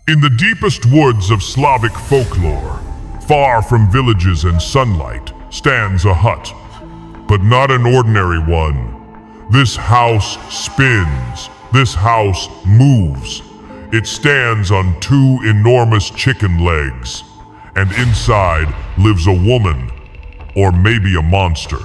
In the deepest woods of Slavic folklore, far from villages and sunlight, stands a hut. But not an ordinary one. This house spins. This house moves. It stands on two enormous chicken legs. And inside lives a woman, or maybe a monster.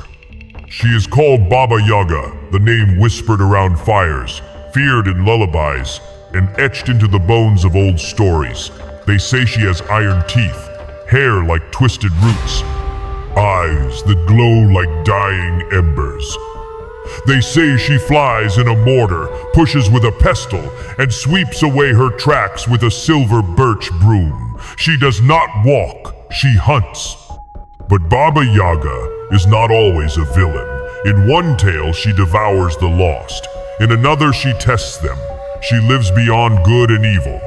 She is called Baba Yaga, the name whispered around fires, feared in lullabies, and etched into the bones of old stories. They say she has iron teeth, hair like twisted roots, eyes that glow like dying embers. They say she flies in a mortar, pushes with a pestle, and sweeps away her tracks with a silver birch broom. She does not walk, she hunts. But Baba Yaga is not always a villain. In one tale, she devours the lost. In another, she tests them. She lives beyond good and evil.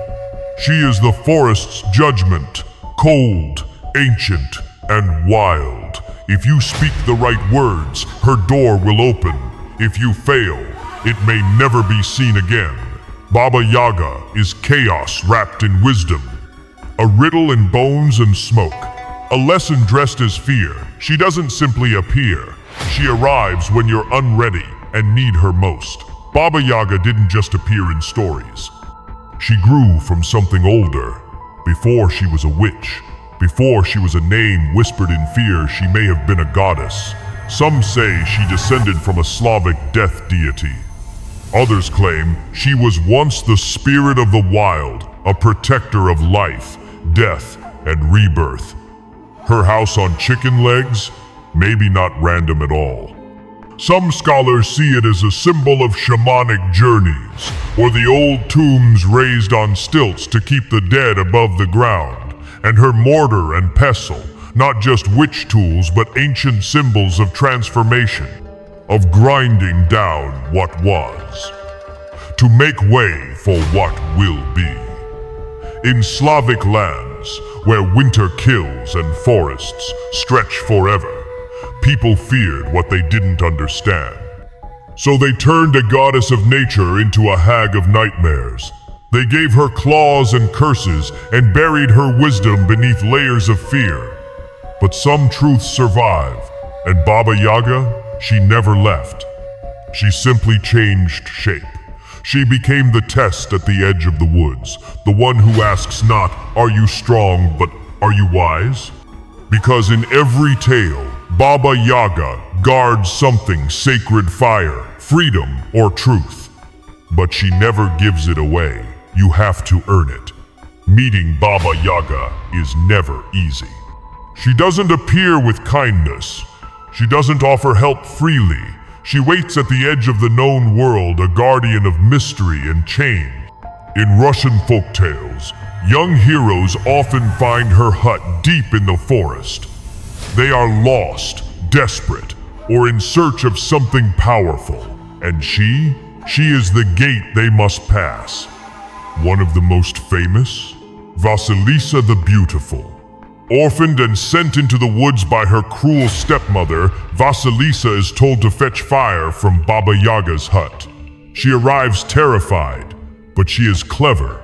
She is the forest's judgment, cold, ancient, and wild. If you speak the right words, her door will open. If you fail, it may never be seen again. Baba Yaga is chaos wrapped in wisdom, a riddle in bones and smoke, a lesson dressed as fear. She doesn't simply appear. She arrives when you're unready and need her most. Baba Yaga didn't just appear in stories. She grew from something older. Before she was a witch, before she was a name whispered in fear, she may have been a goddess. Some say she descended from a Slavic death deity. Others claim she was once the spirit of the wild, a protector of life, death, and rebirth. Her house on chicken legs? Maybe not random at all. Some scholars see it as a symbol of shamanic journeys, or the old tombs raised on stilts to keep the dead above the ground, and her mortar and pestle, not just witch tools but ancient symbols of transformation, of grinding down what was, to make way for what will be. In Slavic lands, where winter kills and forests stretch forever, people feared what they didn't understand. So they turned a goddess of nature into a hag of nightmares. They gave her claws and curses and buried her wisdom beneath layers of fear. But some truths survive, and Baba Yaga, she never left. She simply changed shape. She became the test at the edge of the woods, the one who asks not, "Are you strong?" but "Are you wise?" Because in every tale, Baba Yaga guards something sacred: fire, freedom, or truth. But she never gives it away. You have to earn it. Meeting Baba Yaga is never easy. She doesn't appear with kindness. She doesn't offer help freely. She waits at the edge of the known world, a guardian of mystery and change. In Russian folktales, young heroes often find her hut deep in the forest. They are lost, desperate, or in search of something powerful. And she is the gate they must pass. One of the most famous? Vasilisa the Beautiful. Orphaned and sent into the woods by her cruel stepmother, Vasilisa is told to fetch fire from Baba Yaga's hut. She arrives terrified, but she is clever.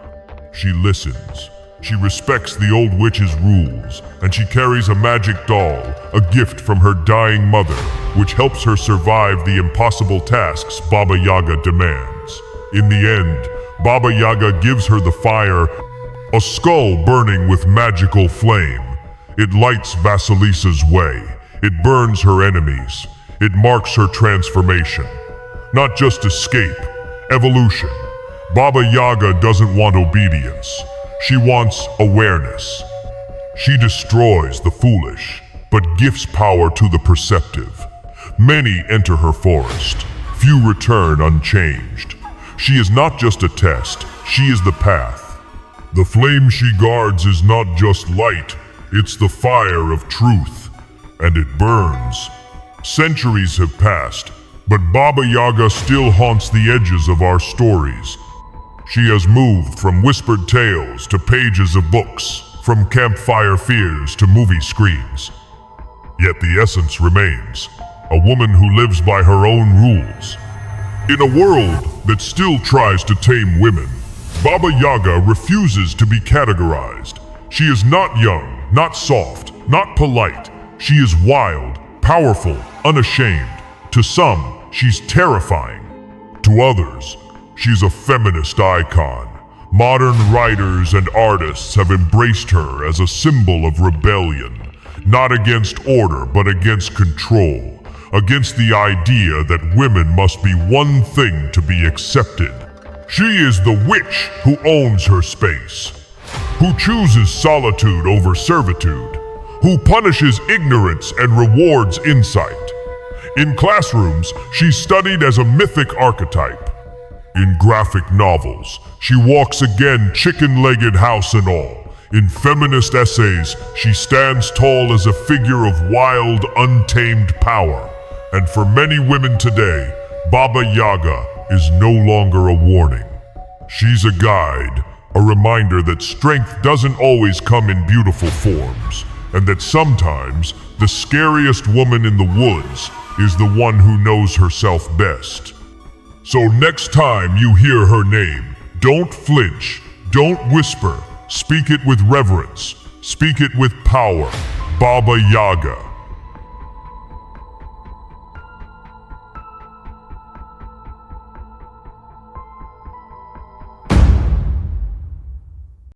She listens. She respects the old witch's rules, and she carries a magic doll, a gift from her dying mother, which helps her survive the impossible tasks Baba Yaga demands. In the end, Baba Yaga gives her the fire, a skull burning with magical flame. It lights Vasilisa's way. It burns her enemies. It marks her transformation. Not just escape, evolution. Baba Yaga doesn't want obedience. She wants awareness. She destroys the foolish, but gives power to the perceptive. Many enter her forest. Few return unchanged. She is not just a test. She is the path. The flame she guards is not just light. It's the fire of truth, and it burns. Centuries have passed, but Baba Yaga still haunts the edges of our stories. She has moved from whispered tales to pages of books, from campfire fears to movie screens. Yet the essence remains, a woman who lives by her own rules. In a world that still tries to tame women, Baba Yaga refuses to be categorized. She is not young, not soft, not polite. She is wild, powerful, unashamed. To some, she's terrifying. To others, she's a feminist icon. Modern writers and artists have embraced her as a symbol of rebellion, not against order but against control, against the idea that women must be one thing to be accepted. She is the witch who owns her space, who chooses solitude over servitude, who punishes ignorance and rewards insight. In classrooms, she's studied as a mythic archetype. In graphic novels, she walks again chicken-legged house and all. In feminist essays, she stands tall as a figure of wild, untamed power. And for many women today, Baba Yaga is no longer a warning. She's a guide, a reminder that strength doesn't always come in beautiful forms, and that sometimes the scariest woman in the woods is the one who knows herself best. So next time you hear her name, don't flinch, don't whisper, speak it with reverence, speak it with power. Baba Yaga.